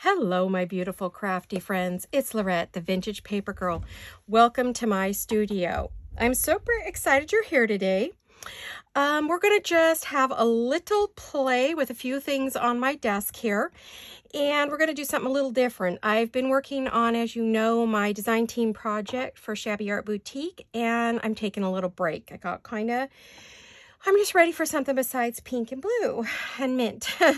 Hello, my beautiful crafty friends. It's Laurette, the Vintage Paper Girl. Welcome to my studio. I'm super excited you're here today. We're going to just have a little play with a few things on my desk here, and we're going to do something a little different. I've been working on, as you know, my design team project for Shabby Art Boutique, and I'm taking a little break. I'm just ready for something besides pink and blue and mint. I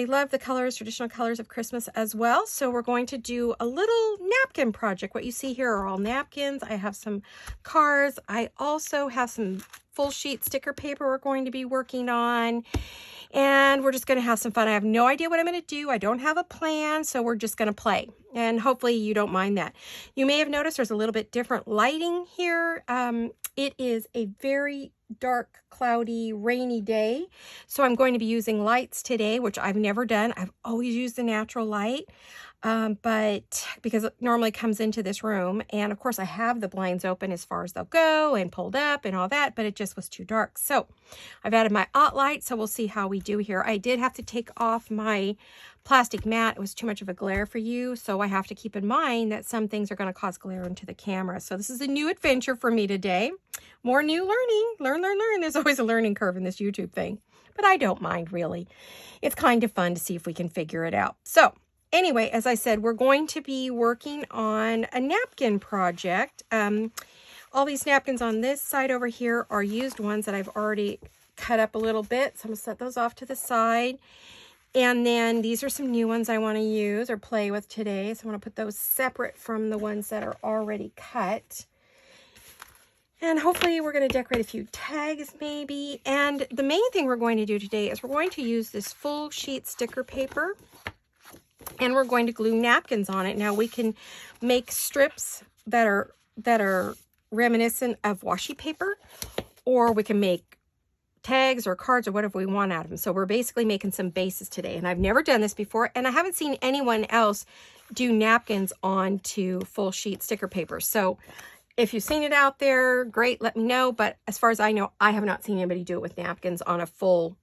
love the traditional colors of Christmas as well. So we're going to do a little napkin project. What you see here are all napkins. I have some cards. I also have some full sheet sticker paper we're going to be working on. And we're just going to have some fun. I have no idea what I'm going to do. I don't have a plan, so we're just going to play. And hopefully you don't mind that. You may have noticed there's a little bit different lighting here. It is a very dark, cloudy, rainy day. So I'm going to be using lights today, which I've never done. I've always used the natural light. But because it normally comes into this room, and of course I have the blinds open as far as they'll go and pulled up and all that, but it just was too dark. So I've added my light, so we'll see how we do here. I did have to take off my plastic mat. It was too much of a glare for you, so I have to keep in mind that some things are going to cause glare into the camera. So this is a new adventure for me today. More new learning. Learn. There's always a learning curve in this YouTube thing, but I don't mind really. It's kind of fun to see if we can figure it out. So anyway, as I said, we're going to be working on a napkin project. All these napkins on this side over here are used ones that I've already cut up a little bit. So I'm going to set those off to the side. And then these are some new ones I want to use or play with today. So I want to put those separate from the ones that are already cut. And hopefully we're going to decorate a few tags maybe. And the main thing we're going to do today is we're going to use this full sheet sticker paper. And we're going to glue napkins on it. Now we can make strips that are reminiscent of washi paper, or we can make tags or cards or whatever we want out of them. So we're basically making some bases today. And I've never done this before, and I haven't seen anyone else do napkins onto full sheet sticker paper. So if you've seen it out there, great, let me know. But as far as I know, I have not seen anybody do it with napkins on a full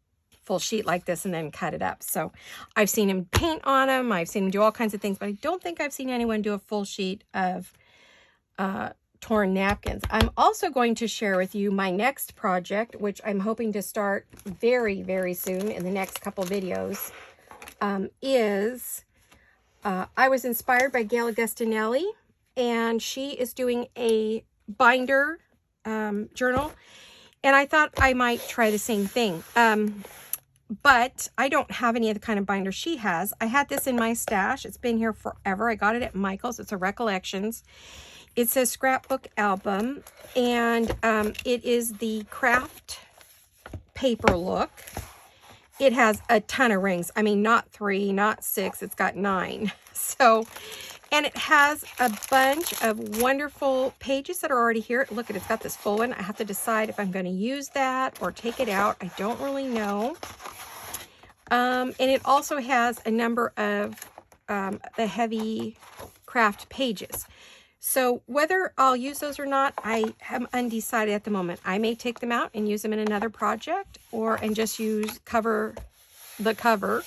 sheet like this and then cut it up. So I've seen him paint on them. I've seen him do all kinds of things, but I don't think I've seen anyone do a full sheet of torn napkins. I'm also going to share with you my next project, which I'm hoping to start very, very soon in the next couple videos, I was inspired by Gail Agustinelli, and she is doing a binder journal, and I thought I might try the same thing. But I don't have any of the kind of binder she has. I had this in my stash. It's been here forever. I got it at Michael's. It's a Recollections. It says scrapbook album, and it is the craft paper look. It has a ton of rings. I mean, not 3, not 6. It's got 9. So, and it has a bunch of wonderful pages that are already here. Look at it. It's got this full one. I have to decide if I'm going to use that or take it out. I don't really know. And it also has a number of the heavy craft pages. So whether I'll use those or not, I am undecided at the moment. I may take them out and use them in another project, and just use the cover.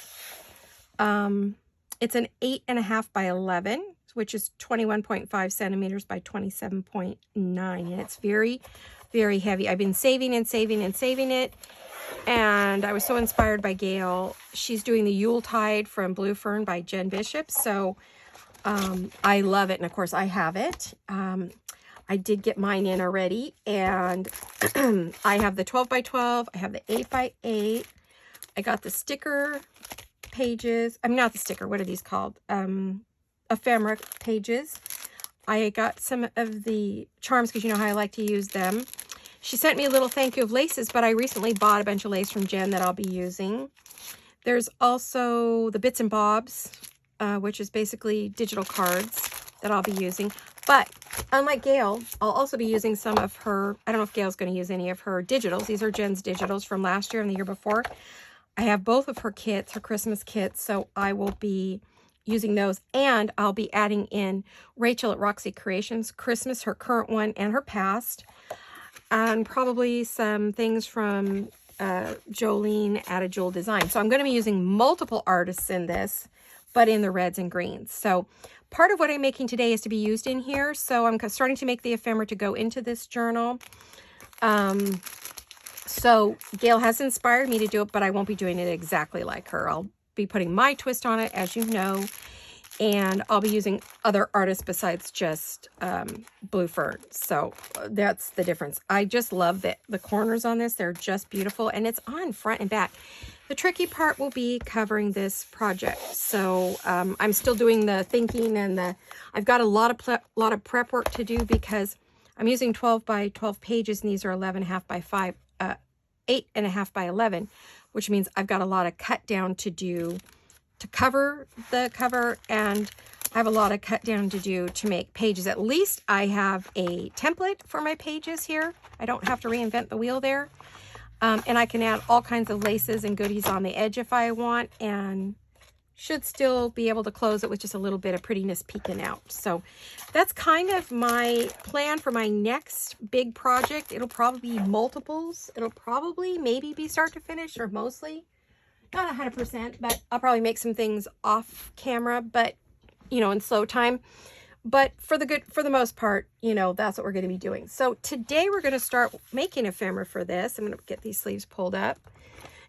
It's an 8.5 by 11, which is 21.5 centimeters by 27.9, and it's very, very heavy. I've been saving and saving and saving it. And I was so inspired by Gail. She's doing the Yuletide from Blue Fern by Jen Bishop. So I love it. And of course I have it. I did get mine in already. And I have the 12 by 12. I have the 8 by 8. I got the sticker pages. I'm not the sticker. What are these called? Ephemera pages. I got some of the charms because you know how I like to use them. She sent me a little thank you of laces, but I recently bought a bunch of lace from Jen that I'll be using. There's also the Bits and Bobs, which is basically digital cards that I'll be using. But unlike Gail, I'll also be using some of her, I don't know if Gail's going to use any of her digitals. These are Jen's digitals from last year and the year before. I have both of her kits, her Christmas kits, so I will be using those. And I'll be adding in Rachel at Roxy Creations Christmas, her current one and her past. And probably some things from Jolene at a Jewel Design. So I'm going to be using multiple artists in this, but in the reds and greens. So part of what I'm making today is to be used in here. So I'm starting to make the ephemera to go into this journal. So Gail has inspired me to do it, but I won't be doing it exactly like her. I'll be putting my twist on it, as you know, and I'll be using other artists besides just Blue Fern. So that's the difference. I just love the corners on this. They're just beautiful, and it's on front and back. The tricky part will be covering this project. So I'm still doing the thinking, and I've got a lot of prep work to do because I'm using 12 by 12 pages, and these are 11.5 by 5, 8.5 by 11, which means I've got a lot of cut down to do to cover the cover, and I have a lot of cut down to do to make pages. At least I have a template for my pages here. I don't have to reinvent the wheel there. And I can add all kinds of laces and goodies on the edge if I want, and should still be able to close it with just a little bit of prettiness peeking out. So that's kind of my plan for my next big project. It'll probably be multiples. It'll probably maybe be start to finish, or mostly. Not 100%, but I'll probably make some things off camera, but, you know, in slow time. But for the most part, you know, that's what we're going to be doing. So today we're going to start making ephemera for this. I'm going to get these sleeves pulled up,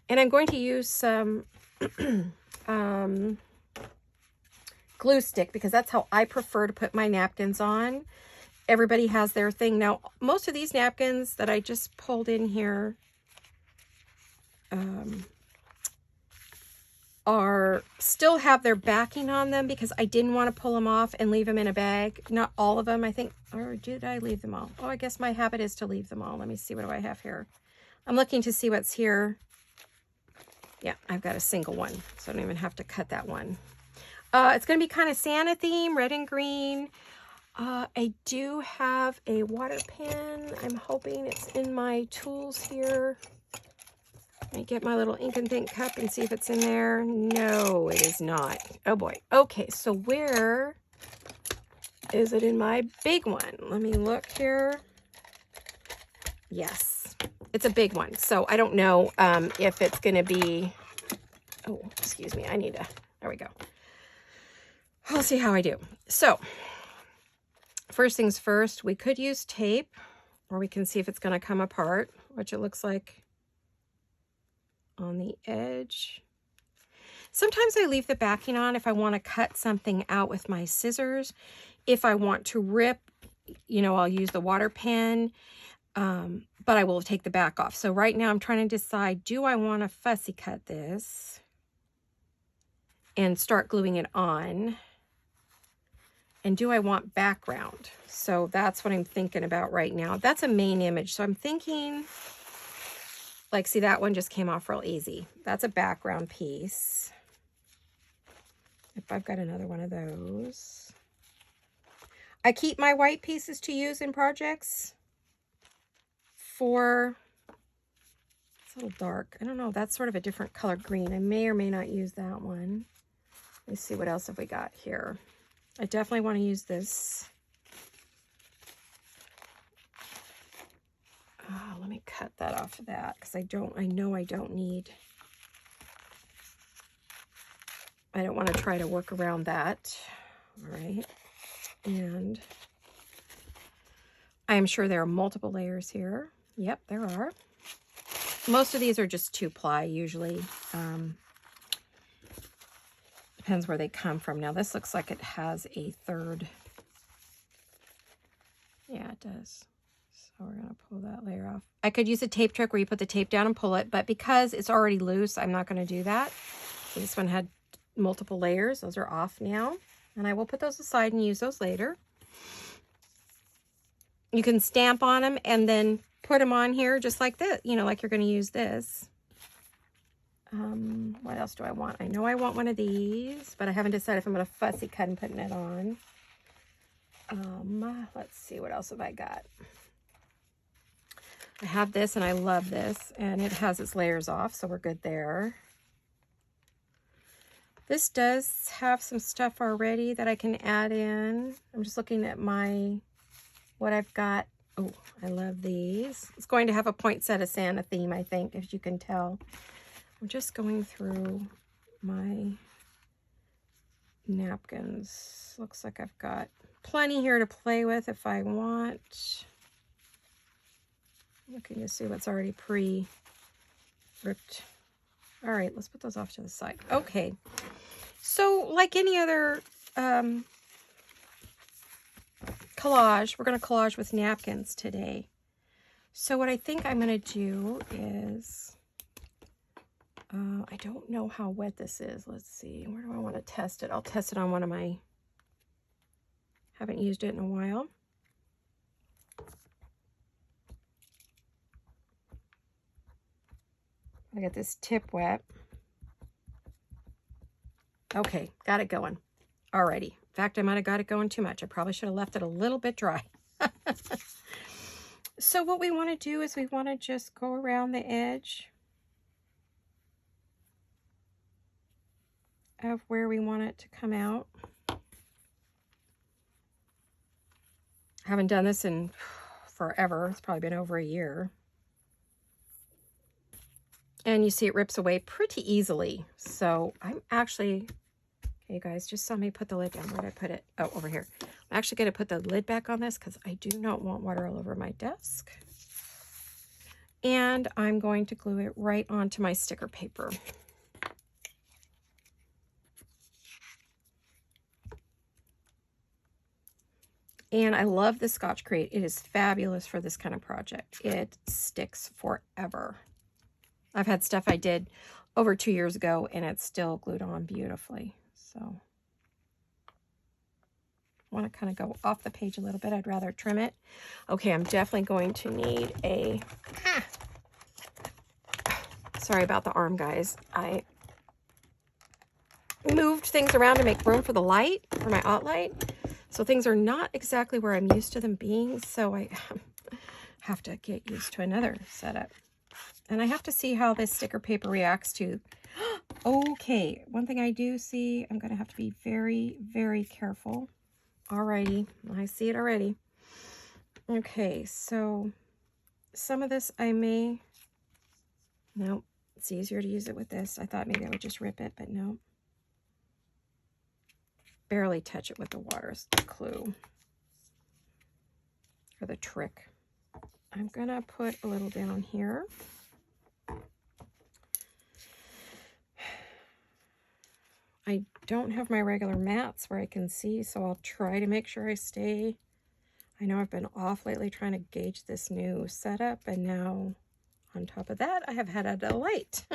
and I'm going to use some glue stick, because that's how I prefer to put my napkins on. Everybody has their thing. Now, most of these napkins that I just pulled in here still have their backing on them, because I didn't want to pull them off and leave them in a bag. Not all of them, I think. Or did I leave them all? Oh, I guess my habit is to leave them all. Let me see, what do I have here? I'm looking to see what's here. Yeah, I've got a single one, so I don't even have to cut that one. It's going to be kind of Santa theme, red and green. I do have a water pen. I'm hoping it's in my tools here. Let me get my little ink and paint cup and see if it's in there. No, it is not. Oh boy. Okay, so where is it in my big one? Let me look here. Yes, it's a big one. So I don't know if it's going to be... Oh, excuse me. I need to... There we go. I'll see how I do. So first things first, we could use tape, or we can see if it's going to come apart, which it looks like on the edge. Sometimes I leave the backing on if I want to cut something out with my scissors. If I want to rip, you know, I'll use the water pen, but I will take the back off. So right now I'm trying to decide, do I want to fussy cut this and start gluing it on? And do I want background? So that's what I'm thinking about right now. That's a main image. So I'm thinking, like, see, that one just came off real easy. That's a background piece. If I've got another one of those. I keep my white pieces to use in projects for, it's a little dark. I don't know, that's sort of a different color green. I may or may not use that one. Let's see, what else have we got here? I definitely want to use this. Oh, let me cut that off of that, because I know I don't want to try to work around that. All right. And I am sure there are multiple layers here. Yep, there are. Most of these are just 2-ply usually. Depends where they come from. Now this looks like it has a third. Yeah, it does. So we're going to pull that layer off. I could use a tape trick where you put the tape down and pull it, but because it's already loose, I'm not going to do that. This one had multiple layers. Those are off now, and I will put those aside and use those later. You can stamp on them and then put them on here just like this, you know, like you're going to use this. What else do I want? I know I want one of these, but I haven't decided if I'm going to fussy cut and putting it on. Let's see, what else have I got? I have this, and I love this, and it has its layers off, so we're good there. This does have some stuff already that I can add in. I'm just looking at what I've got Oh, I love these. It's going to have a poinsettia Santa theme, I think, as you can tell. I'm just going through my napkins. Looks like I've got plenty here to play with if I want. Looking to see what's already pre-ripped. All right, let's put those off to the side. Okay, so like any other collage, we're going to collage with napkins today. So what I think I'm going to do is, I don't know how wet this is. Let's see, where do I want to test it? I'll test it on one of my, haven't used it in a while. I got this tip wet. Okay, got it going. Alrighty. In fact, I might have got it going too much. I probably should have left it a little bit dry. So what we want to do is we want to just go around the edge of where we want it to come out. I haven't done this in forever. It's probably been over a year. And you see it rips away pretty easily. So I'm actually, okay, you guys, just saw me put the lid down. Where did I put it? Oh, over here. I'm actually going to put the lid back on this because I do not want water all over my desk. And I'm going to glue it right onto my sticker paper. And I love the Scotch Crate. It is fabulous for this kind of project. It sticks forever. I've had stuff I did over 2 years ago, and it's still glued on beautifully. So I want to kind of go off the page a little bit. I'd rather trim it. Okay, I'm definitely going to need a... Sorry about the arm, guys. I moved things around to make room for the light, for my aught light. So things are not exactly where I'm used to them being. So I have to get used to another setup. And I have to see how this sticker paper reacts to. Okay, one thing I do see, I'm going to have to be very, very careful. Alrighty, I see it already. Okay, so some of this I may... Nope, it's easier to use it with this. I thought maybe I would just rip it, but no. Barely touch it with the water is the clue. Or the trick. I'm going to put a little down here. I don't have my regular mats where I can see, so I'll try to make sure I stay. I know I've been off lately trying to gauge this new setup, and now on top of that, I have had a delight.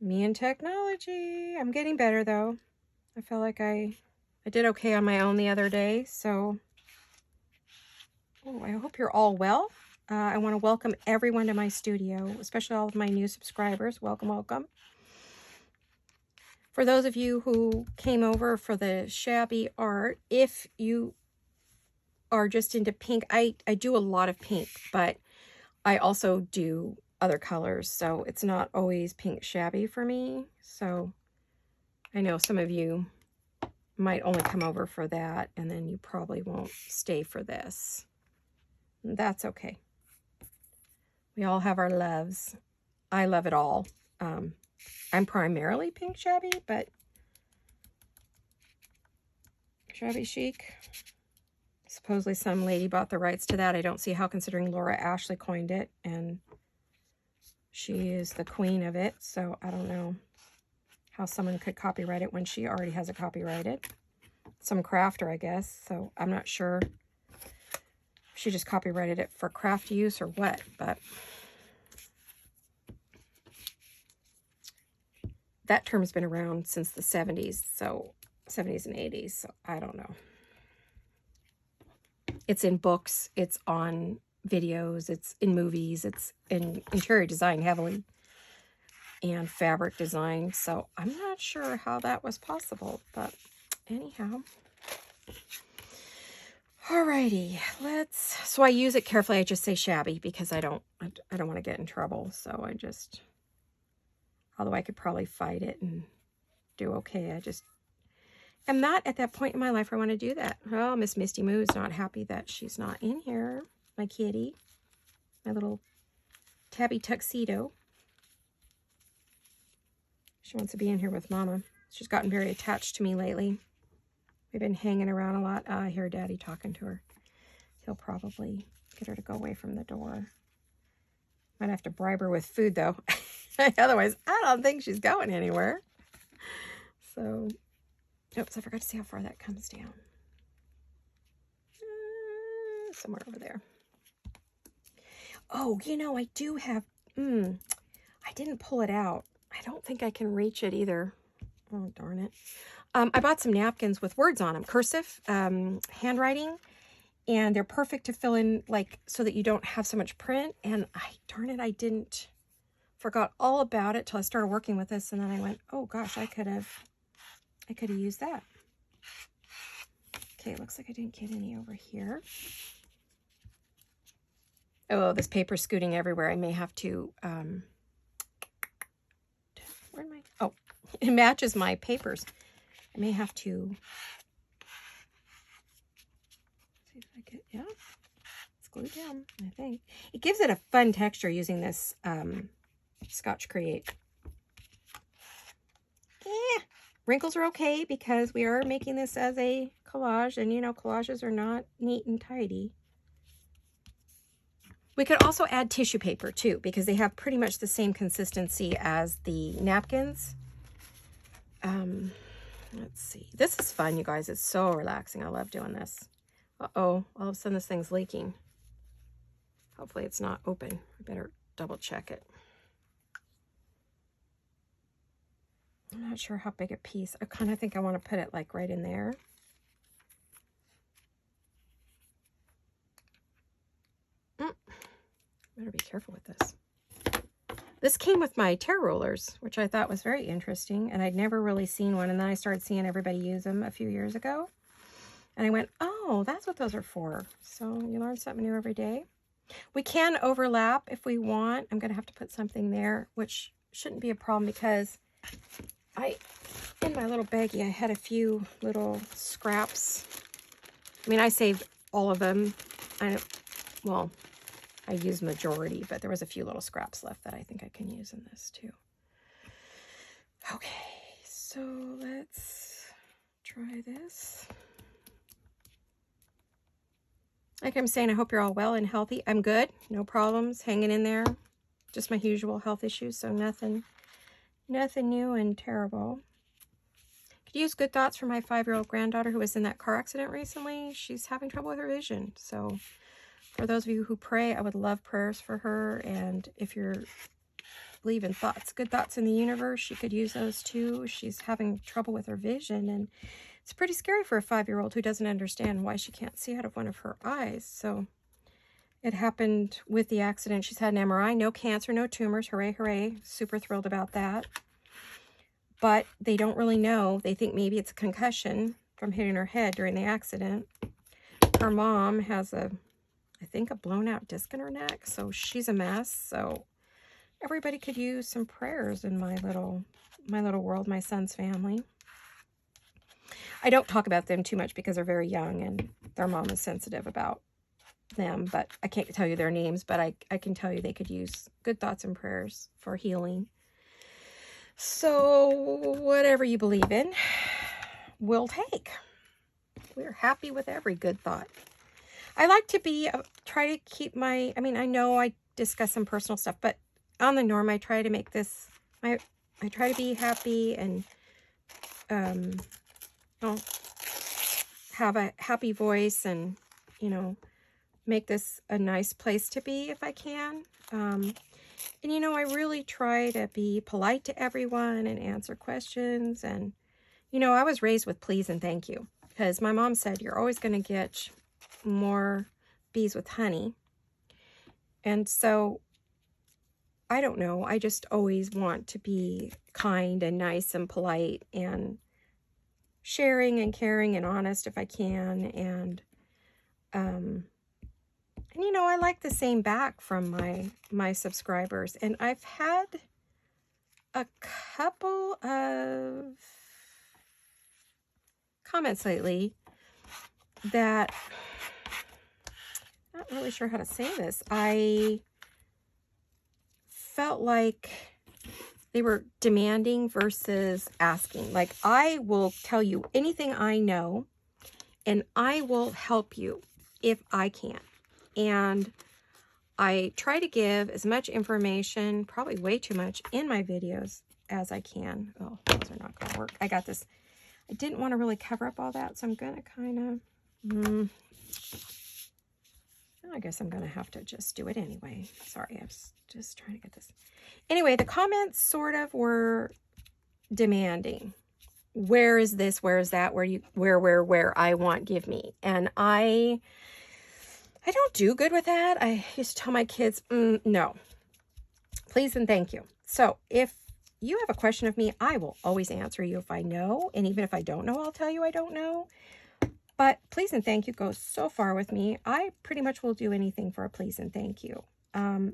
Me and technology. I'm getting better though. I feel like I did okay on my own the other day, so I hope you're all well. I want to welcome everyone to my studio, especially all of my new subscribers. Welcome, welcome. For those of you who came over for the shabby art, if you are just into pink, I do a lot of pink, but I also do other colors, so it's not always pink shabby for me. So I know some of you might only come over for that, and then you probably won't stay for this. That's okay. We all have our loves. I love it all. I'm primarily pink shabby, but shabby chic. Supposedly some lady bought the rights to that. I don't see how, considering Laura Ashley coined it, and she is the queen of it. So I don't know how someone could copyright it when she already has it copyrighted. Some crafter, I guess. So I'm not sure if she just copyrighted it for craft use or what, but that term's been around since the 70s, so 70s and 80s, so I don't know. It's in books, it's on videos, it's in movies, it's in interior design heavily, and fabric design, so I'm not sure how that was possible, but anyhow. Alrighty, so I use it carefully. I just say shabby because I don't want to get in trouble, so I just... Although I could probably fight it and do okay. I just am not at that point in my life where I want to do that. Oh, Miss Misty Moo's not happy that she's not in here. My kitty. My little tabby tuxedo. She wants to be in here with Mama. She's gotten very attached to me lately. We've been hanging around a lot. I hear Daddy talking to her. He'll probably get her to go away from the door. Might have to bribe her with food, though. Otherwise, I don't think she's going anywhere. So, oops, I forgot to see how far that comes down. Somewhere over there. Oh, you know, I do have, I didn't pull it out. I don't think I can reach it either. Oh, darn it. I bought some napkins with words on them, cursive, handwriting, and they're perfect to fill in, like, so that you don't have so much print. And darn it, I forgot all about it till I started working with this, and then I went, oh gosh, I could have used that. Okay, it looks like I didn't get any over here. Oh, this paper's scooting everywhere. I may have to, where am I? Oh, it matches my papers. I may have to, see if I get, yeah, it's glued down, I think. It gives it a fun texture using this Scotch Create. Yeah, wrinkles are okay because we are making this as a collage, and you know, collages are not neat and tidy. We could also add tissue paper too, because they have pretty much the same consistency as the napkins. Let's see. This is fun, you guys. It's so relaxing. I love doing this. Uh-oh, all of a sudden this thing's leaking. Hopefully it's not open. I better double check it. I'm not sure how big a piece. I kind of think I want to put it like right in there. Better be careful with this. This came with my tear rollers, which I thought was very interesting, and I'd never really seen one, and then I started seeing everybody use them a few years ago, and I went, oh, that's what those are for. So you learn something new every day. We can overlap if we want. I'm going to have to put something there, which shouldn't be a problem because in my little baggie, I had a few little scraps. I mean, I saved all of them. I used majority, but there was a few little scraps left that I think I can use in this too. Okay, so let's try this. Like I'm saying, I hope you're all well and healthy. I'm good, no problems, hanging in there. Just my usual health issues, so nothing new and terrible. Could use good thoughts for my 5-year-old granddaughter who was in that car accident recently. She's having trouble with her vision, so for those of you who pray, I would love prayers for her. And if you're believing good thoughts in the universe, she could use those too. She's having trouble with her vision, and it's pretty scary for a 5-year-old who doesn't understand why she can't see out of one of her eyes. So it happened with the accident. She's had an MRI, no cancer, no tumors. Hooray, hooray. Super thrilled about that. But they don't really know. They think maybe it's a concussion from hitting her head during the accident. Her mom has I think a blown out disc in her neck, so she's a mess. So everybody could use some prayers in my little world, my son's family. I don't talk about them too much because they're very young and their mom is sensitive about them, but I can't tell you their names, but I can tell you they could use good thoughts and prayers for healing. So whatever you believe in, we'll take. We're happy with every good thought. I like to try to keep I know I discuss some personal stuff, but on the norm, I try to make this, I try to be happy and have a happy voice and, you know, make this a nice place to be if I can. And, you know, I really try to be polite to everyone and answer questions. And, you know, I was raised with please and thank you because my mom said, you're always going to get more bees with honey. And so I don't know, I just always want to be kind and nice and polite and sharing and caring and honest if I can. And you know, I like the same back from my subscribers, and I've had a couple of comments lately that, not really sure how to say this. I felt like they were demanding versus asking. Like, I will tell you anything I know, and I will help you if I can. And I try to give as much information, probably way too much, in my videos as I can. Oh, those are not going to work. I got this. I didn't want to really cover up all that, so I'm going to kind of... I guess I'm going to have to just do it anyway. Sorry, I was just trying to get this. Anyway, the comments sort of were demanding. Where is this? Where is that? Where I want, give me. And I don't do good with that. I used to tell my kids, no, please and thank you. So if you have a question of me, I will always answer you if I know. And even if I don't know, I'll tell you I don't know. But please and thank you goes so far with me. I pretty much will do anything for a please and thank you. I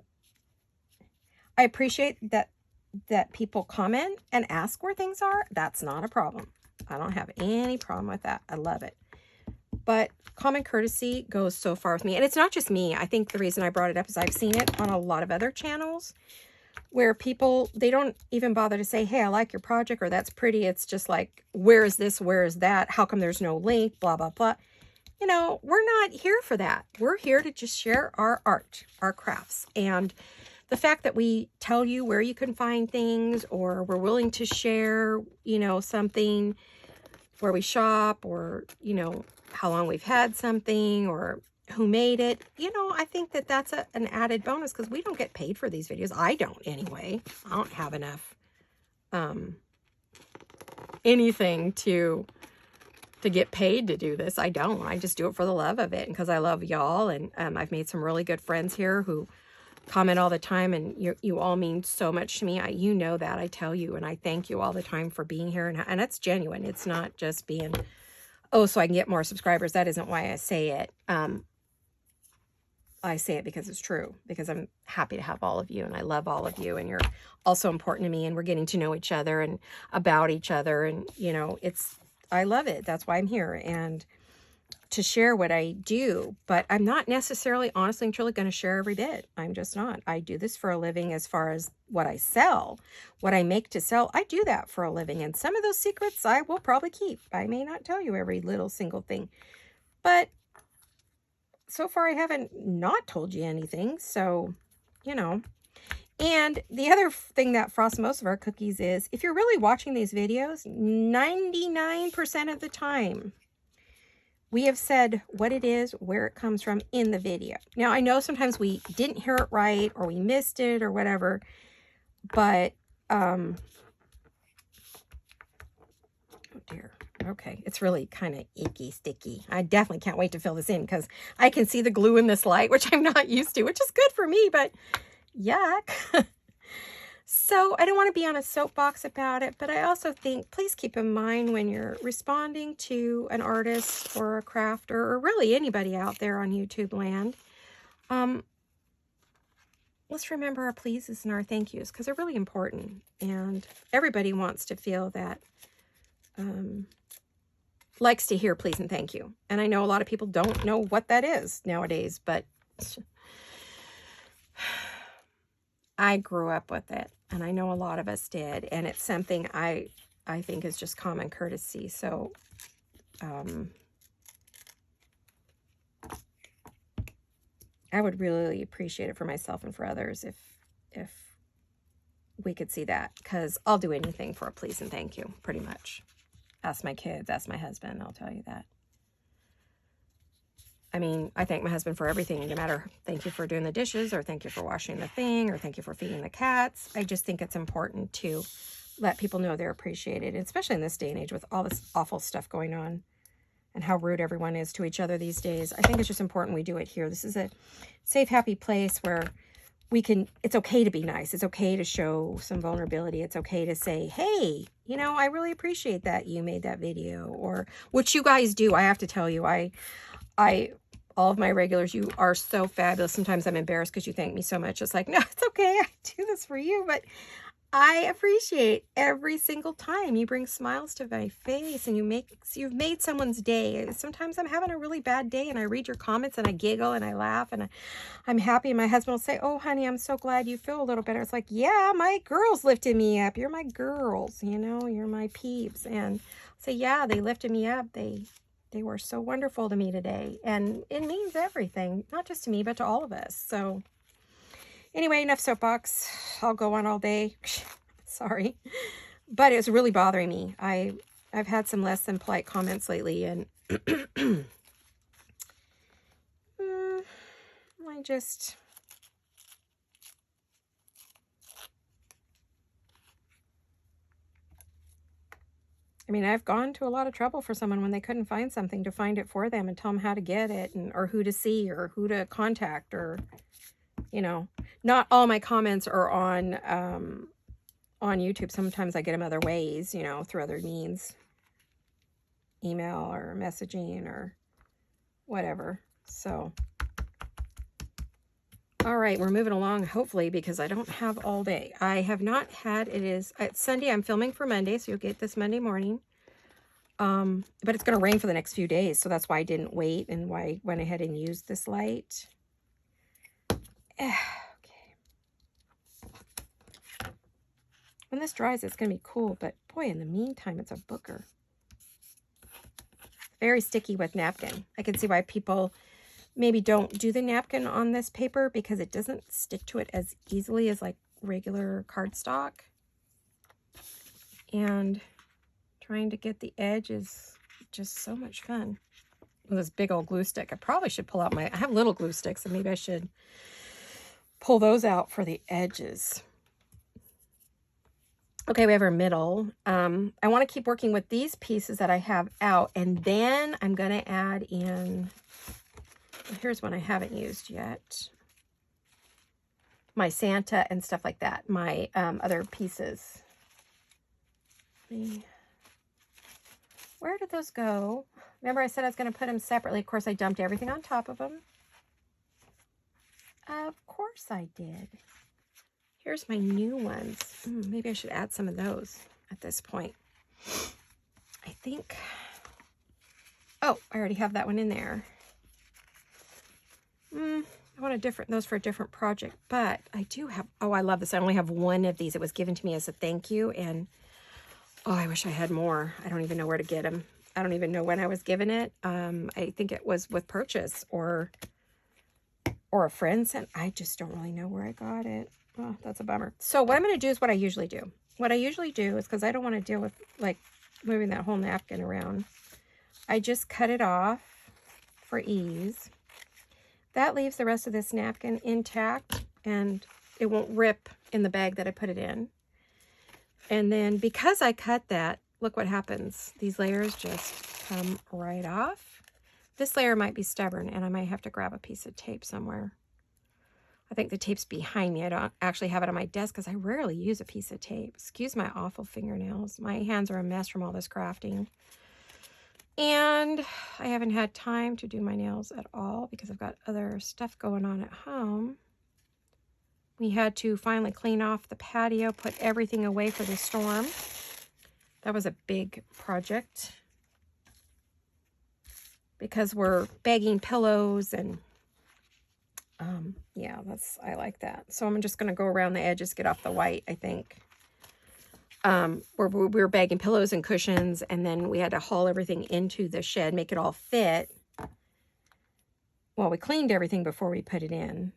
appreciate that people comment and ask where things are. That's not a problem. I don't have any problem with that. I love it. But common courtesy goes so far with me. And it's not just me. I think the reason I brought it up is I've seen it on a lot of other channels where people, they don't even bother to say, hey, I like your project, or that's pretty. It's just like, where is this? Where is that? How come there's no link? Blah, blah, blah. You know, we're not here for that. We're here to just share our art, our crafts. And the fact that we tell you where you can find things, or we're willing to share, you know, something where we shop, or, you know, how long we've had something, or who made it, you know, I think that that's an added bonus, because we don't get paid for these videos. I don't anyway. I don't have enough anything to get paid to do this. I don't. I just do it for the love of it, and because I love y'all. And I've made some really good friends here who comment all the time, and you all mean so much to me. You know that, I tell you, and I thank you all the time for being here, and it's genuine. It's not just being, oh, so I can get more subscribers. That isn't why I say it. I say it because it's true, because I'm happy to have all of you, and I love all of you, and you're also important to me, and we're getting to know each other and about each other, and, you know, I love it. That's why I'm here, and to share what I do. But I'm not necessarily, honestly and truly, going to share every bit. I'm just not. I do this for a living. As far as what I sell, what I make to sell, I do that for a living, and some of those secrets I will probably keep. I may not tell you every little single thing, but so far I haven't not told you anything. So, you know. And the other thing that frosts most of our cookies is, if you're really watching these videos, 99% of the time, we have said what it is, where it comes from in the video. Now, I know sometimes we didn't hear it right, or we missed it, or whatever, but, oh dear. Okay, it's really kind of icky, sticky. I definitely can't wait to fill this in, because I can see the glue in this light, which I'm not used to, which is good for me, but yuck. So I don't want to be on a soapbox about it, but I also think, please keep in mind when you're responding to an artist or a crafter, or really anybody out there on YouTube land, let's remember our pleases and our thank yous, because they're really important, and everybody wants to feel that, likes to hear please and thank you. And I know a lot of people don't know what that is nowadays, but I grew up with it, and I know a lot of us did, and it's something I think is just common courtesy. So, I would really appreciate it for myself and for others if we could see that, because I'll do anything for a please and thank you, pretty much. Ask my kids, ask my husband, I'll tell you that. I mean, I thank my husband for everything, no matter thank you for doing the dishes, or thank you for washing the thing, or thank you for feeding the cats. I just think it's important to let people know they're appreciated, especially in this day and age with all this awful stuff going on and how rude everyone is to each other these days. I think it's just important we do it here. This is a safe, happy place where we can, it's okay to be nice. It's okay to show some vulnerability. It's okay to say, hey, you know, I really appreciate that you made that video, or which you guys do. I have to tell you, all of my regulars, you are so fabulous. Sometimes I'm embarrassed because you thank me so much. It's like, no, it's okay. I do this for you. But I appreciate every single time you bring smiles to my face and you've made someone's day. Sometimes I'm having a really bad day and I read your comments and I giggle and I laugh and I'm happy. And my husband will say, "Oh, honey, I'm so glad you feel a little better." It's like, yeah, my girls lifted me up. You're my girls, you know, you're my peeps. And say, yeah, they lifted me up. They were so wonderful to me today. And it means everything, not just to me, but to all of us. So anyway, enough soapbox. I'll go on all day. Sorry. But it was really bothering me. I've had some less than polite comments lately, and I mean, I've gone to a lot of trouble for someone when they couldn't find something to find it for them and tell them how to get it or who to see or who to contact or, you know, not all my comments are on YouTube. Sometimes I get them other ways, you know, through other means, email or messaging or whatever. So, all right, we're moving along, hopefully, because I don't have all day. I have not had, it's Sunday. I'm filming for Monday, so you'll get this Monday morning. But it's going to rain for the next few days, so that's why I didn't wait and why I went ahead and used this light. Okay. When this dries, it's going to be cool, but boy, in the meantime, it's a booker. Very sticky with napkin. I can see why people maybe don't do the napkin on this paper because it doesn't stick to it as easily as like regular cardstock. And trying to get the edge is just so much fun with this big old glue stick. I probably should pull out I have little glue sticks, so maybe I should pull those out for the edges. Okay, we have our middle. I want to keep working with these pieces that I have out, and then I'm going to add in, here's one I haven't used yet, my Santa and stuff like that, my other pieces. Where did those go? Remember I said I was going to put them separately. Of course, I dumped everything on top of them. Of course I did. Here's my new ones. Maybe I should add some of those at this point. I think, oh, I already have that one in there. I want those for a different project, but I do have, oh, I love this. I only have one of these. It was given to me as a thank you, and oh, I wish I had more. I don't even know where to get them. I don't even know when I was given it. I think it was with purchase or a friend sent. I just don't really know where I got it. Oh, that's a bummer. So what I'm going to do is what I usually do. What I usually do is, because I don't want to deal with like moving that whole napkin around, I just cut it off for ease. That leaves the rest of this napkin intact and it won't rip in the bag that I put it in. And then because I cut that, look what happens. These layers just come right off. This layer might be stubborn and I might have to grab a piece of tape somewhere. I think the tape's behind me. I don't actually have it on my desk because I rarely use a piece of tape. Excuse my awful fingernails. My hands are a mess from all this crafting. And I haven't had time to do my nails at all because I've got other stuff going on at home. We had to finally clean off the patio, put everything away for the storm. That was a big project because we're bagging pillows and yeah, I like that. So I'm just going to go around the edges, get off the white, I think. We were bagging pillows and cushions, and then we had to haul everything into the shed, make it all fit. Well, we cleaned everything before we put it in.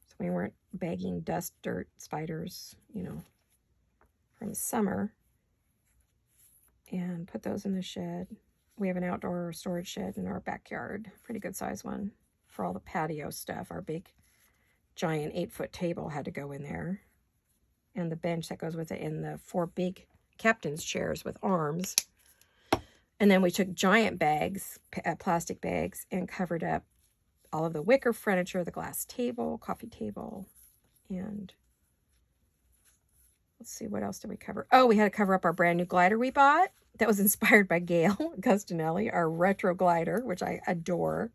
So we weren't bagging dust, dirt, spiders, you know, from summer. And put those in the shed. We have an outdoor storage shed in our backyard. Pretty good size one for all the patio stuff. Our big, giant 8-foot table had to go in there. And the bench that goes with it, and the 4 big captain's chairs with arms. And then we took giant bags, plastic bags, and covered up all of the wicker furniture, the glass table, coffee table, and let's see, what else did we cover? Oh, we had to cover up our brand new glider we bought. That was inspired by Gail Gustinelli, our retro glider, which I adore.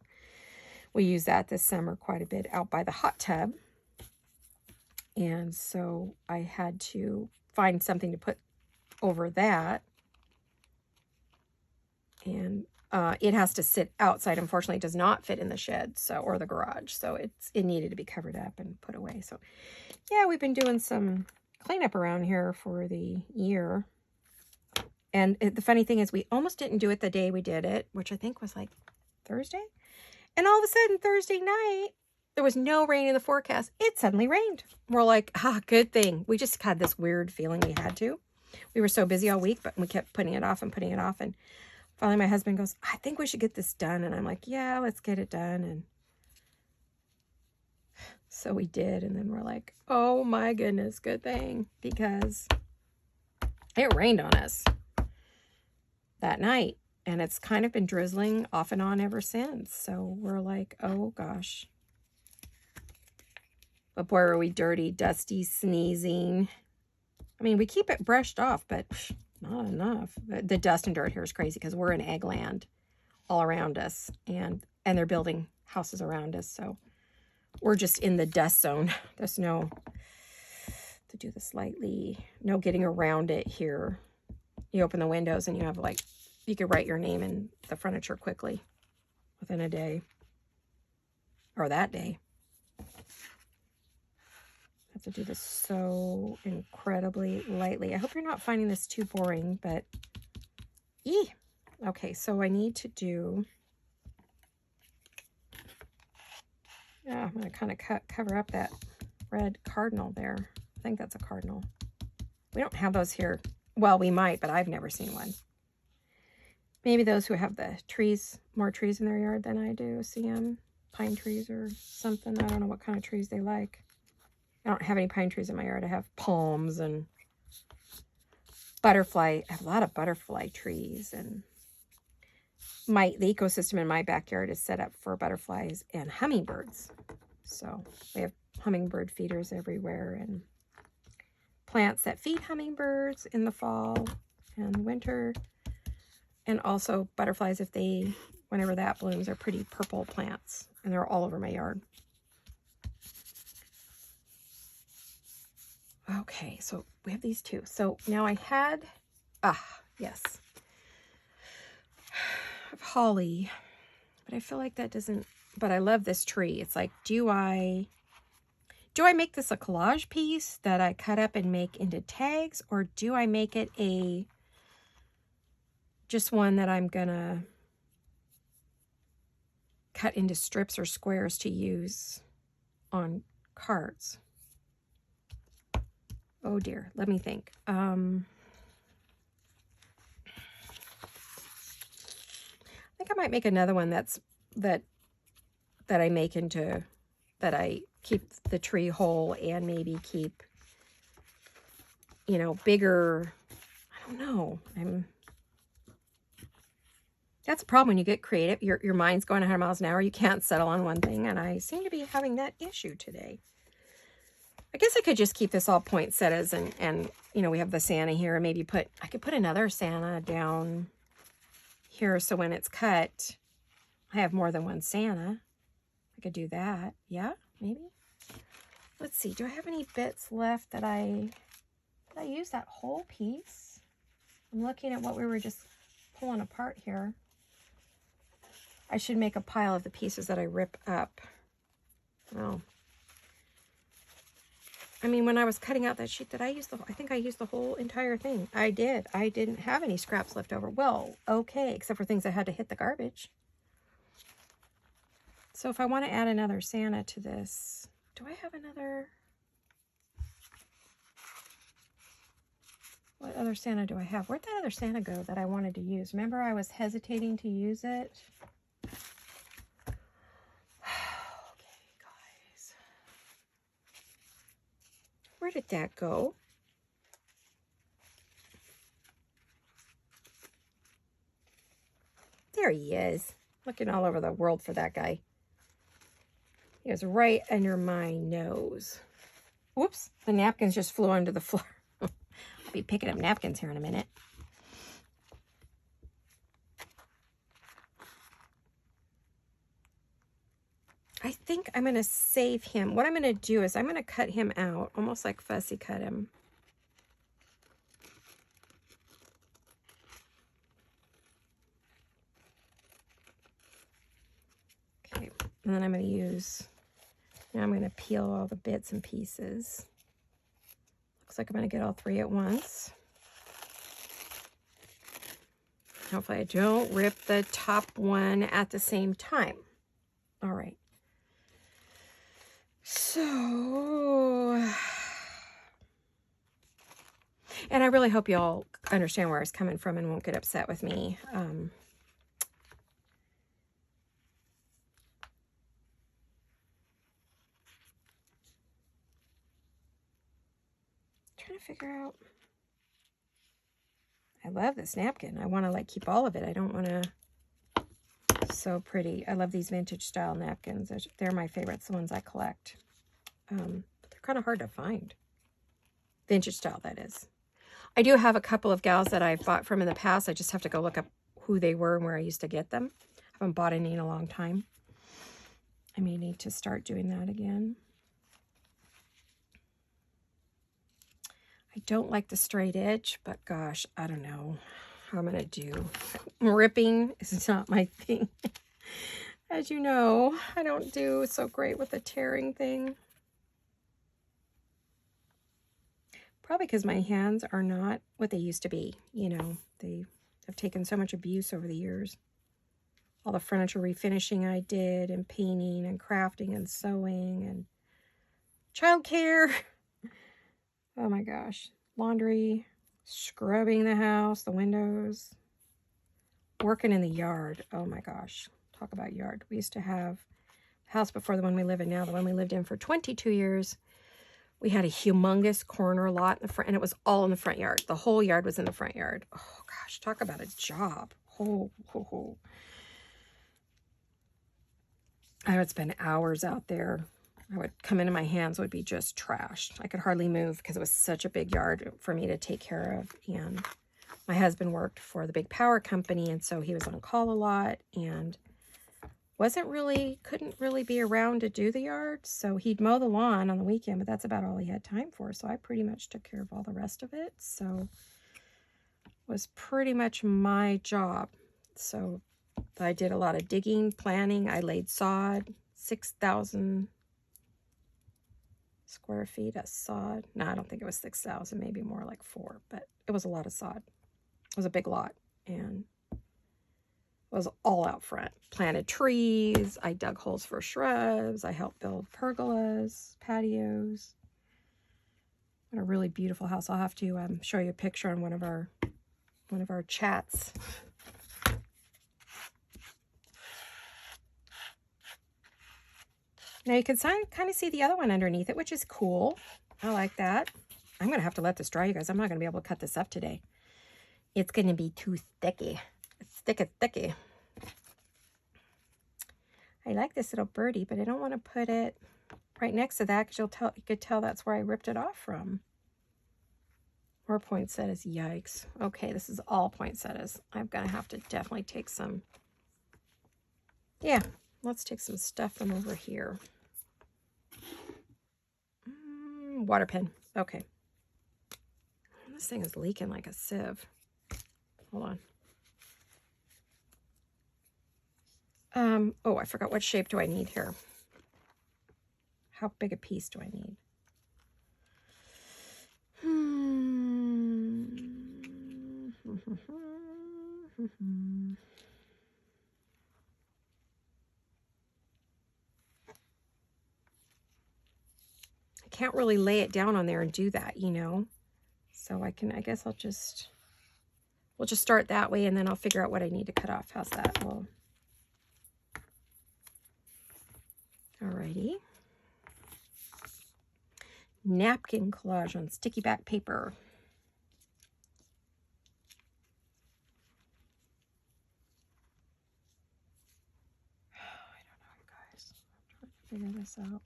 We used that this summer quite a bit out by the hot tub. And so I had to find something to put over that. And it has to sit outside. Unfortunately, it does not fit in the shed, so, or the garage. So it needed to be covered up and put away. So yeah, we've been doing some cleanup around here for the year. And the funny thing is we almost didn't do it the day we did it, which I think was like Thursday. And all of a sudden, Thursday night, there was no rain in the forecast. It suddenly rained. We're like, good thing. We just had this weird feeling we had to. We were so busy all week, but we kept putting it off and putting it off. And finally, my husband goes, I think we should get this done. And I'm like, yeah, let's get it done. And so we did. And then we're like, oh my goodness, good thing. Because it rained on us that night. And it's kind of been drizzling off and on ever since. So we're like, oh gosh. But boy, were we dirty, dusty, sneezing. I mean, we keep it brushed off, but not enough. The dust and dirt here is crazy because we're in ag land all around us. And they're building houses around us. So we're just in the dust zone. There's no, to do this lightly, no getting around it here. You open the windows and you have like, you could write your name in the furniture quickly within a day or that day. I have to do this so incredibly lightly. I hope you're not finding this too boring, but okay, so I need to do, I'm going to kind of cover up that red cardinal there. I think that's a cardinal. We don't have those here. Well, we might, but I've never seen one. Maybe those who have the trees, more trees in their yard than I do, see them. Pine trees or something. I don't know what kind of trees they like. I don't have any pine trees in my yard. I have palms and butterfly. I have a lot of butterfly trees. And the ecosystem in my backyard is set up for butterflies and hummingbirds. So we have hummingbird feeders everywhere and plants that feed hummingbirds in the fall and winter. And also butterflies, whenever that blooms, are pretty purple plants. And they're all over my yard. Okay, so we have these two. So now I had, yes, holly. But I feel like that doesn't, but I love this tree. It's like, do I make this a collage piece that I cut up and make into tags? Or do I make it just one that I'm gonna cut into strips or squares to use on cards? Oh dear, let me think. I think I might make another one that I make into, that I keep the tree whole and maybe keep, bigger. I don't know. That's a problem when you get creative. Your mind's going 100 miles an hour. You can't settle on one thing, and I seem to be having that issue today. I guess I could just keep this all poinsettias and we have the Santa here. And maybe I could put another Santa down here so when it's cut, I have more than one Santa. I could do that. Yeah, maybe. Let's see. Do I have any bits left did I use that whole piece? I'm looking at what we were just pulling apart here. I should make a pile of the pieces that I rip up. Oh. I mean, when I was cutting out that sheet, I think I used the whole entire thing. I did. I didn't have any scraps left over. Well, okay, except for things I had to hit the garbage. So if I want to add another Santa to this, do I have another? What other Santa do I have? Where'd that other Santa go that I wanted to use? Remember, I was hesitating to use it. Where did that go? There he is. Looking all over the world for that guy. He was right under my nose. Whoops, the napkins just flew onto the floor. I'll be picking up napkins here in a minute. I think I'm going to save him. What I'm going to do is I'm going to cut him out, almost like fussy cut him. And then I'm going to use, now I'm going to peel all the bits and pieces. Looks like I'm going to get all 3 at once. Hopefully I don't rip the top one at the same time. All right. So, and I really hope you all understand where I was coming from and won't get upset with me. Trying to figure out. I love this napkin. I want to like keep all of it. I don't want to. So pretty. I love these vintage style napkins. They're my favorites, the ones I collect. But they're kind of hard to find. Vintage style, that is. I do have a couple of gals that I've bought from in the past. I just have to go look up who they were and where I used to get them. I haven't bought any in a long time. I may need to start doing that again. I don't like the straight edge, but gosh, I don't know how I'm going to do. Ripping is not my thing. As you know, I don't do so great with the tearing thing. Probably because my hands are not what they used to be. You know, they have taken so much abuse over the years. All the furniture refinishing I did, and painting, and crafting, and sewing, and childcare. Oh my gosh. Laundry, scrubbing the house, the windows, working in the yard. Oh my gosh. Talk about yard. We used to have a house before the one we live in now, the one we lived in for 22 years. We had a humongous corner lot in the front, and it was all in the front yard. The whole yard was in the front yard. Oh gosh, talk about a job. I would spend hours out there. I would come into my hands would be just trashed. I could hardly move because it was such a big yard for me to take care of. And my husband worked for the big power company, and so he was on call a lot and couldn't really be around to do the yard. So he'd mow the lawn on the weekend, but that's about all he had time for. So I pretty much took care of all the rest of it. So it was pretty much my job. So I did a lot of digging, planning. I laid sod, 6,000 square feet of sod. No, I don't think it was 6,000, maybe more like 4, but it was a lot of sod. It was a big lot, and was all out front. Planted trees. I dug holes for shrubs. I helped build pergolas, patios. What a really beautiful house. I'll have to show you a picture on one of our chats. Now you can kind of see the other one underneath it, which is cool. I like that. I'm going to have to let this dry, you guys. I'm not going to be able to cut this up today. It's going to be too sticky. It's sticky. I like this little birdie, but I don't want to put it right next to that because you could tell that's where I ripped it off from. More poinsettias. Yikes. Okay, this is all poinsettias. I'm going to have to definitely take some. Yeah, let's take some stuff from over here. Water pen. Okay. This thing is leaking like a sieve. Hold on. Oh, I forgot, what shape do I need here? How big a piece do I need? I can't really lay it down on there and do that, you know? So I guess we'll just start that way, and then I'll figure out what I need to cut off. How's that? Well, alrighty. Napkin collage on sticky back paper. I don't know, you guys. I'm trying to figure this out.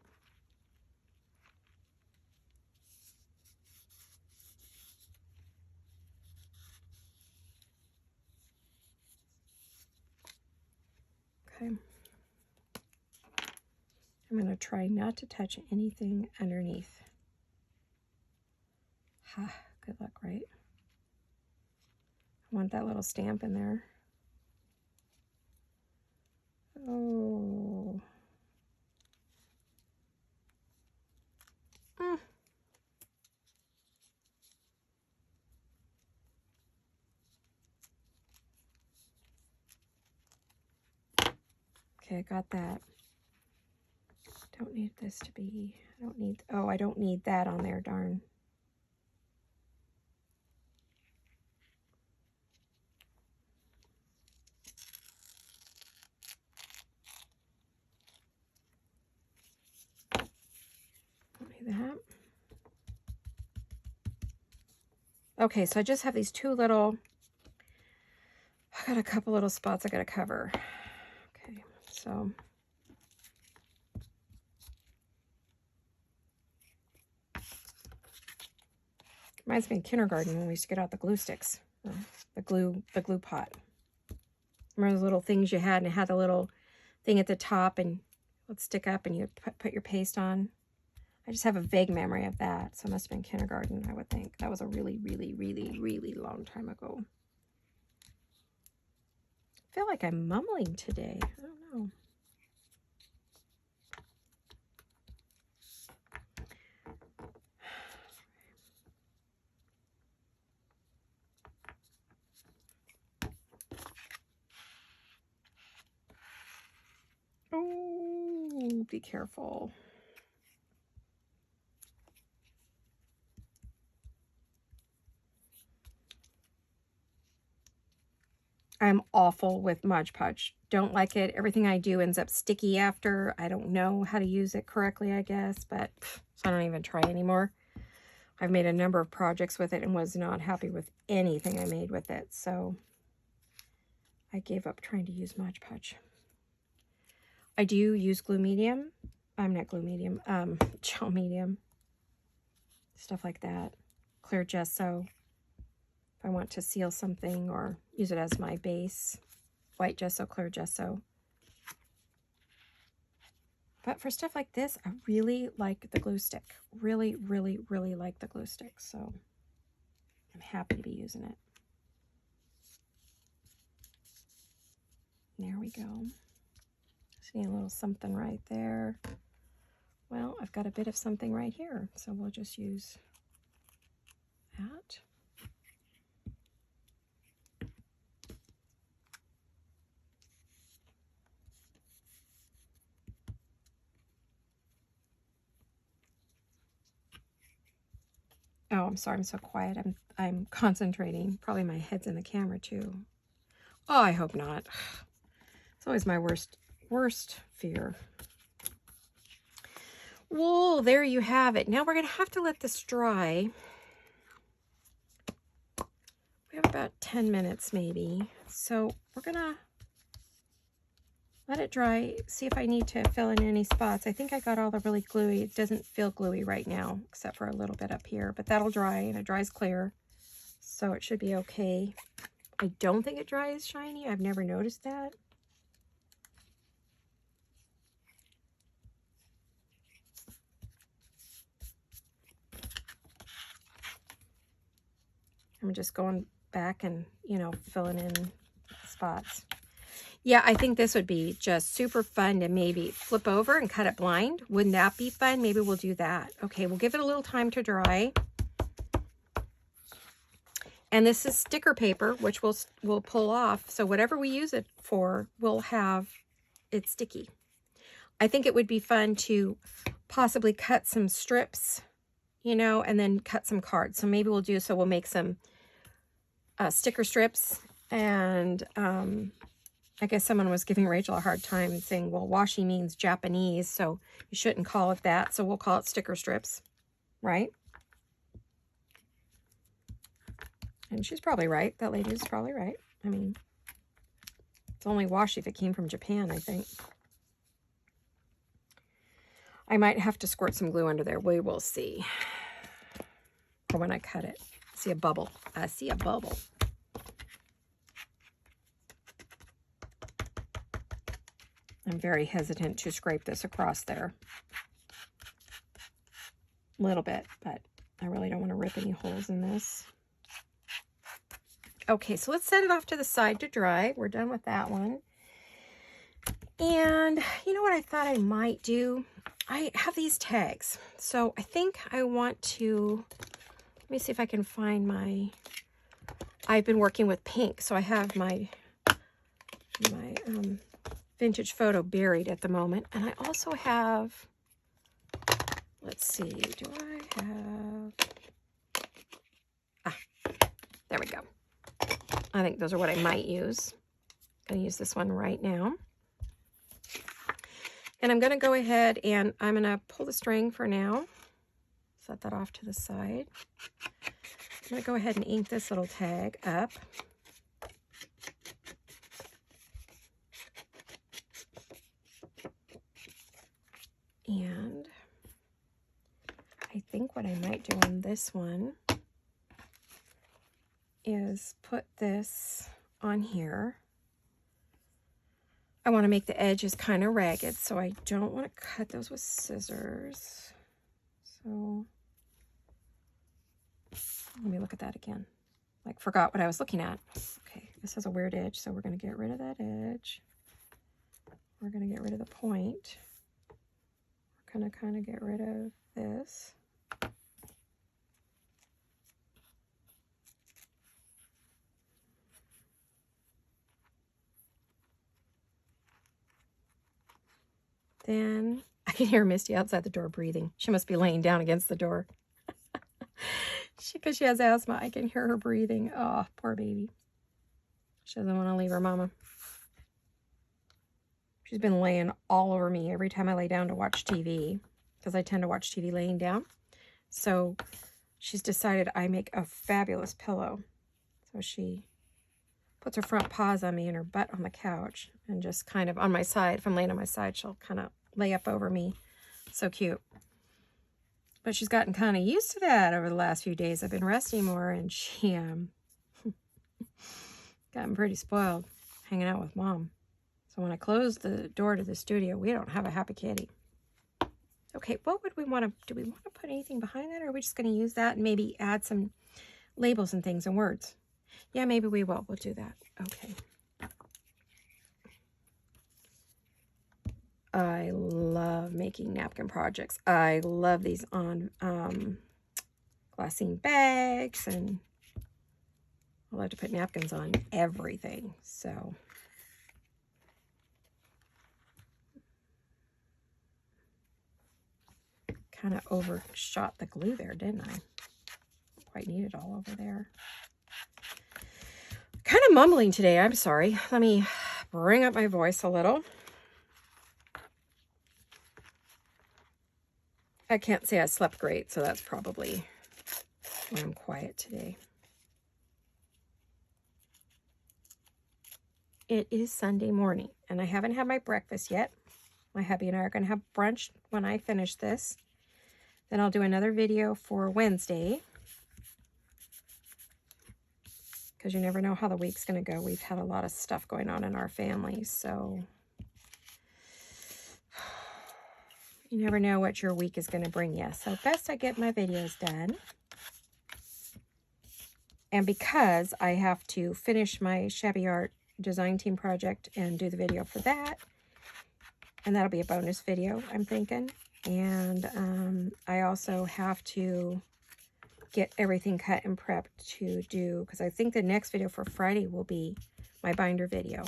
Okay. I'm going to try not to touch anything underneath. Ha, good luck, right? I want that little stamp in there. Oh, Okay, I got that. Don't need this to be, I don't need, oh, I don't need that on there, darn. Don't need that. Okay, so I just have these two little, I got a couple little spots I gotta cover. Okay, so. Reminds me of kindergarten when we used to get out the glue sticks, the glue pot. Remember those little things you had, and it had the little thing at the top and it would stick up and you'd put your paste on. I just have a vague memory of that, so it must have been kindergarten, I would think. That was a really, really, really, really long time ago. I feel like I'm mumbling today. I don't know. Oh, be careful. I'm awful with Mod Podge. Don't like it. Everything I do ends up sticky after. I don't know how to use it correctly, I guess, but so I don't even try anymore. I've made a number of projects with it and was not happy with anything I made with it, so I gave up trying to use Mod Podge. I do use glue medium. I'm not glue medium, gel medium. Stuff like that. Clear gesso. If I want to seal something or use it as my base. White gesso, clear gesso. But for stuff like this, I really like the glue stick. Really, really, really like the glue stick. So I'm happy to be using it. There we go. Just need a little something right there. Well, I've got a bit of something right here, so we'll just use that. Oh, I'm sorry, I'm so quiet. I'm concentrating. Probably my head's in the camera too. Oh, I hope not. It's always my worst fear. Well, there you have it. Now we're going to have to let this dry. We have about 10 minutes maybe. So we're going to let it dry, see if I need to fill in any spots. I think I got all the really gluey. It doesn't feel gluey right now, except for a little bit up here, but that'll dry, and it dries clear, so it should be okay. I don't think it dries shiny. I've never noticed that. I'm just going back and, you know, filling in spots. Yeah, I think this would be just super fun to maybe flip over and cut it blind. Wouldn't that be fun? Maybe we'll do that. Okay, we'll give it a little time to dry. And this is sticker paper, which we'll pull off. So whatever we use it for, we'll have it sticky. I think it would be fun to possibly cut some strips, you know, and then cut some cards. So maybe we'll make some sticker strips, and I guess someone was giving Rachel a hard time and saying, well, washi means Japanese, so you shouldn't call it that. So we'll call it sticker strips, right? And she's probably right. That lady is probably right. I mean, it's only washi if it came from Japan, I think. I might have to squirt some glue under there. We will see. Or when I cut it. See a bubble. I see a bubble. I'm very hesitant to scrape this across there. A little bit, but I really don't want to rip any holes in this. Okay, so let's set it off to the side to dry. We're done with that one. And you know what I thought I might do? I have these tags. So I think I want to, let me see if I can find my, I've been working with pink. So I have my vintage photo buried at the moment. And I also have, let's see, do I have, there we go. I think those are what I might use. I'm going to use this one right now. And I'm going to go ahead and I'm going to pull the string for now. Set that off to the side. I'm going to go ahead and ink this little tag up. And I think what I might do on this one is put this on here. I want to make the edges kind of ragged, so I don't want to cut those with scissors. So let me look at that again. Like, forgot what I was looking at. Okay, this has a weird edge, so we're going to get rid of that edge. We're going to get rid of the point. We're going to kind of get rid of this. Then I can hear Misty outside the door breathing. She must be laying down against the door. Because she has asthma, I can hear her breathing. Oh, poor baby. She doesn't want to leave her mama. She's been laying all over me every time I lay down to watch TV, because I tend to watch TV laying down. So she's decided I make a fabulous pillow. So she puts her front paws on me and her butt on the couch and just kind of on my side. If I'm laying on my side, she'll kind of lay up over me. So cute. But she's gotten kind of used to that over the last few days. I've been resting more, and she gotten pretty spoiled hanging out with Mom. So when I close the door to the studio, we don't have a happy kitty. Okay, what would we want to, do we want to put anything behind that, or are we just going to use that and maybe add some labels and things and words? Yeah, maybe we will. We'll do that. Okay. I love making napkin projects. I love these on glassine bags, and I love to put napkins on everything. So kind of overshot the glue there, didn't I? Quite need it all over there. Kind of mumbling today. I'm sorry. Let me bring up my voice a little. I can't say I slept great, so that's probably why I'm quiet today. It is Sunday morning, and I haven't had my breakfast yet. My hubby and I are going to have brunch when I finish this. Then I'll do another video for Wednesday, because you never know how the week's going to go. We've had a lot of stuff going on in our family, so you never know what your week is going to bring you. So best I get my videos done. And because I have to finish my Shabby Art design team project and do the video for that, and that'll be a bonus video, I'm thinking. And I also have to get everything cut and prepped to do, because I think the next video for Friday will be my binder video.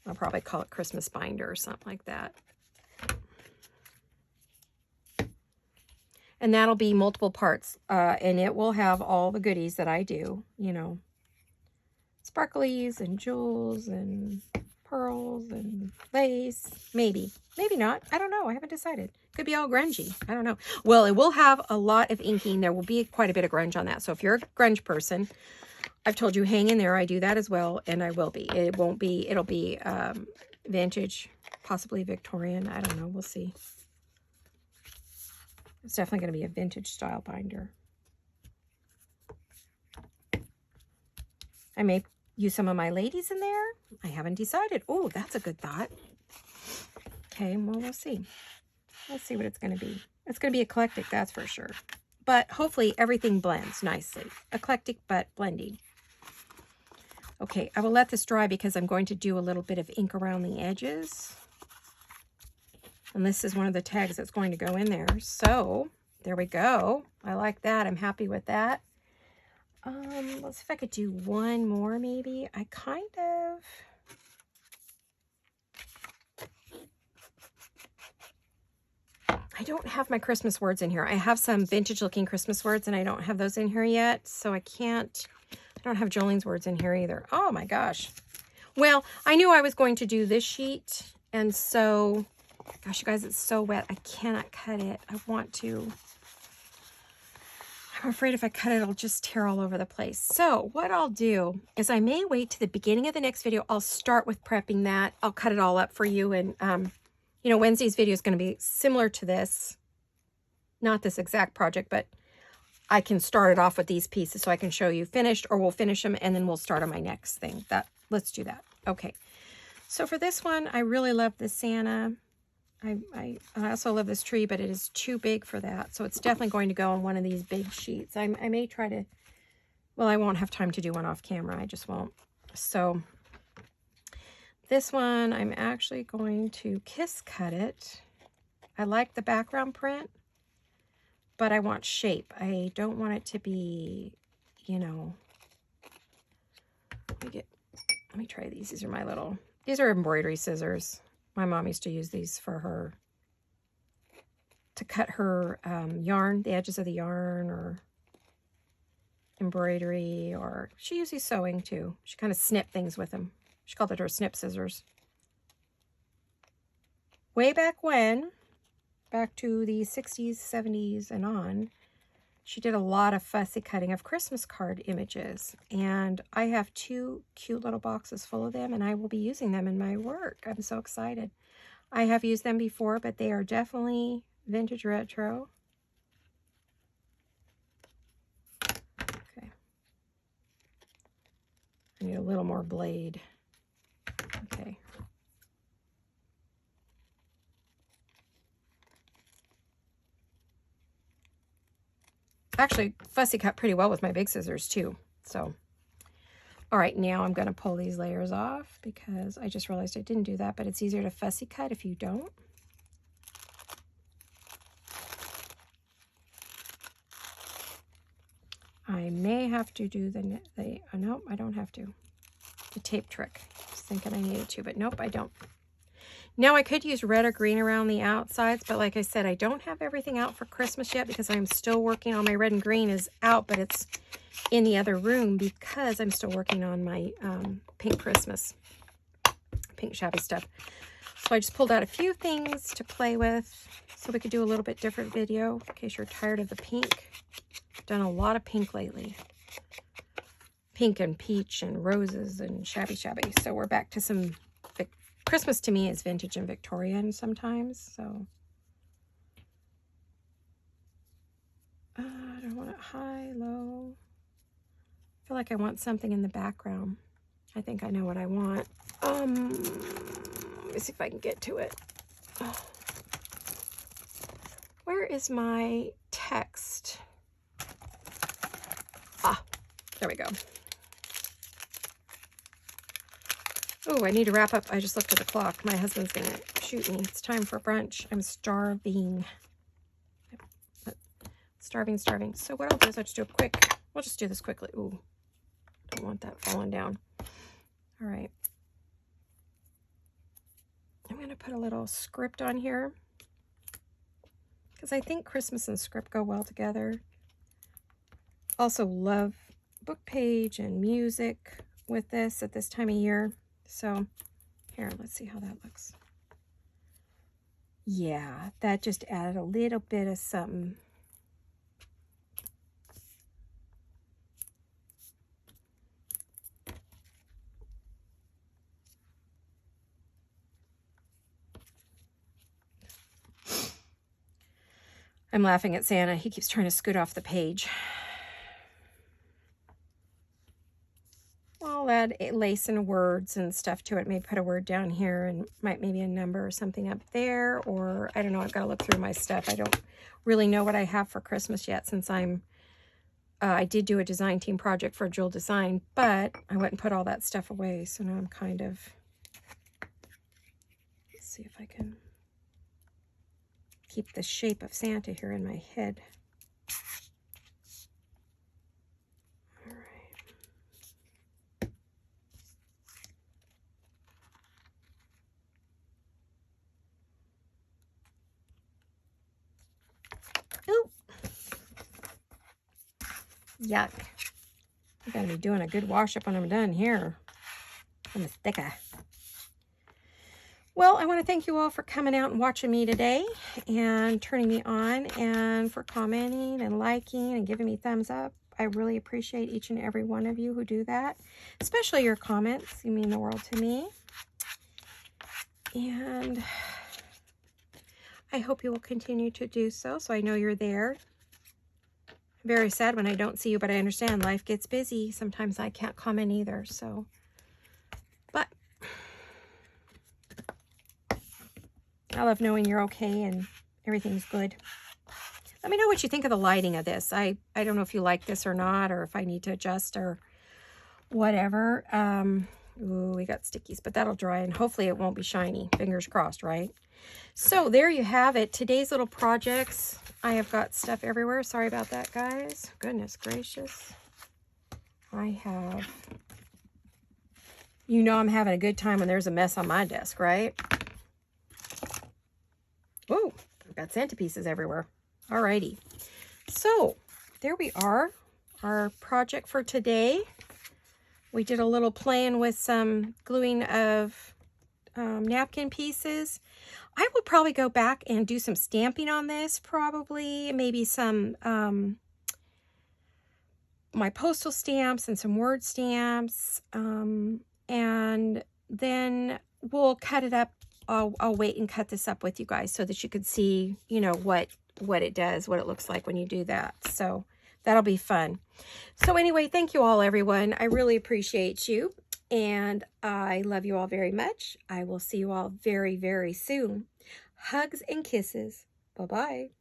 I'll probably call it Christmas binder or something like that. And that'll be multiple parts. And it will have all the goodies that I do, you know, sparklies and jewels and pearls and lace. Maybe not. I don't know. I haven't decided. Could be all grungy. I don't know. Well, it will have a lot of inking. There will be quite a bit of grunge on that. So if you're a grunge person, I've told you, hang in there. I do that as well, and I will be. It won't be, it'll be vintage, possibly Victorian. I don't know. We'll see. It's definitely going to be a vintage style binder. I may use some of my ladies in there. I haven't decided. Oh, that's a good thought. Okay, well, we'll see. We'll see what it's going to be. It's going to be eclectic, that's for sure. But hopefully everything blends nicely. Eclectic, but blending. Okay, I will let this dry because I'm going to do a little bit of ink around the edges. And this is one of the tags that's going to go in there. So, there we go. I like that. I'm happy with that. Let's see if I could do one more maybe. I don't have my Christmas words in here. I have some vintage looking Christmas words and I don't have those in here yet. So I don't have Jolene's words in here either. Oh my gosh. Well, I knew I was going to do this sheet. And so, gosh, you guys, it's so wet. I cannot cut it. I'm afraid if I cut it, it'll just tear all over the place. So what I'll do is I may wait to the beginning of the next video. I'll start with prepping that. I'll cut it all up for you. And, you know, Wednesday's video is going to be similar to this. Not this exact project, but I can start it off with these pieces so I can show you finished, or we'll finish them and then we'll start on my next thing. Let's do that. Okay. So for this one, I really love this Santa. I also love this tree, but it is too big for that. So it's definitely going to go on one of these big sheets. I may try to, well, I won't have time to do one off camera. I just won't. So this one, I'm actually going to kiss cut it. I like the background print, but I want shape. I don't want it to be, you know, let me try these. These are embroidery scissors. My mom used to use these to cut her yarn, the edges of the yarn, or embroidery, or she used these sewing too. She kind of snipped things with them. She called it her snip scissors. Way back when, back to the 60s, 70s, and on, she did a lot of fussy cutting of Christmas card images. And I have 2 cute little boxes full of them, and I will be using them in my work. I'm so excited. I have used them before, but they are definitely vintage retro. Okay. I need a little more blade. Okay. Actually, fussy cut pretty well with my big scissors too. So, all right, now I'm going to pull these layers off because I just realized I didn't do that, but it's easier to fussy cut if you don't. I may have to do nope, I don't have to. The tape trick. Just thinking I needed to, but nope, I don't. Now I could use red or green around the outsides, but like I said, I don't have everything out for Christmas yet because I'm still working on my red and green is out, but it's in the other room because I'm still working on my pink Christmas, pink shabby stuff. So I just pulled out a few things to play with so we could do a little bit different video in case you're tired of the pink. I've done a lot of pink lately. Pink and peach and roses and shabby. So we're back to some Christmas to me is vintage and Victorian sometimes, so I don't want it high, low. I feel like I want something in the background. I think I know what I want. Let me see if I can get to it. Oh. Where is my text? Ah, there we go. Oh, I need to wrap up. I just looked at the clock. My husband's going to shoot me. It's time for brunch. I'm starving. Starving. So what I'll do is I'll just do a quick, we'll just do this quickly. Ooh, don't want that falling down. All right. I'm going to put a little script on here because I think Christmas and script go well together. Also love book page and music with this at this time of year. So here, let's see how that looks. Yeah, that just added a little bit of something. I'm laughing at Santa. He keeps trying to scoot off the page. I'll add lace and words and stuff to it. Maybe put a word down here and maybe a number or something up there. Or I don't know. I've got to look through my stuff. I don't really know what I have for Christmas yet since I did do a design team project for Jewel Design, but I went and put all that stuff away. So now I'm kind of, let's see if I can keep the shape of Santa here in my head. All Yuck. I'm going to be doing a good wash up when I'm done here. I'm a sticker. Well, I want to thank you all for coming out and watching me today and turning me on and for commenting and liking and giving me thumbs up. I really appreciate each and every one of you who do that, especially your comments. You mean the world to me. And I hope you will continue to do so, so I know you're there. I'm very sad when I don't see you, but I understand life gets busy. Sometimes I can't comment either, so. But I love knowing you're okay and everything's good. Let me know what you think of the lighting of this. I don't know if you like this or not, or if I need to adjust or whatever. Ooh, we got stickies, but that'll dry, and hopefully it won't be shiny. Fingers crossed, right? So there you have it. Today's little projects. I have got stuff everywhere. Sorry about that, guys. Goodness gracious. I have... You know I'm having a good time when there's a mess on my desk, right? Whoa, I've got centerpieces everywhere. Alrighty. So, there we are. Our project for today. We did a little playing with some gluing of napkin pieces. I will probably go back and do some stamping on this, probably. Maybe some, my postal stamps and some word stamps. And then we'll cut it up. I'll wait and cut this up with you guys so that you can see, you know, what it does, what it looks like when you do that. So that'll be fun. So anyway, thank you all, everyone. I really appreciate you. And I love you all very much. I will see you all very, very soon. Hugs and kisses. Bye-bye.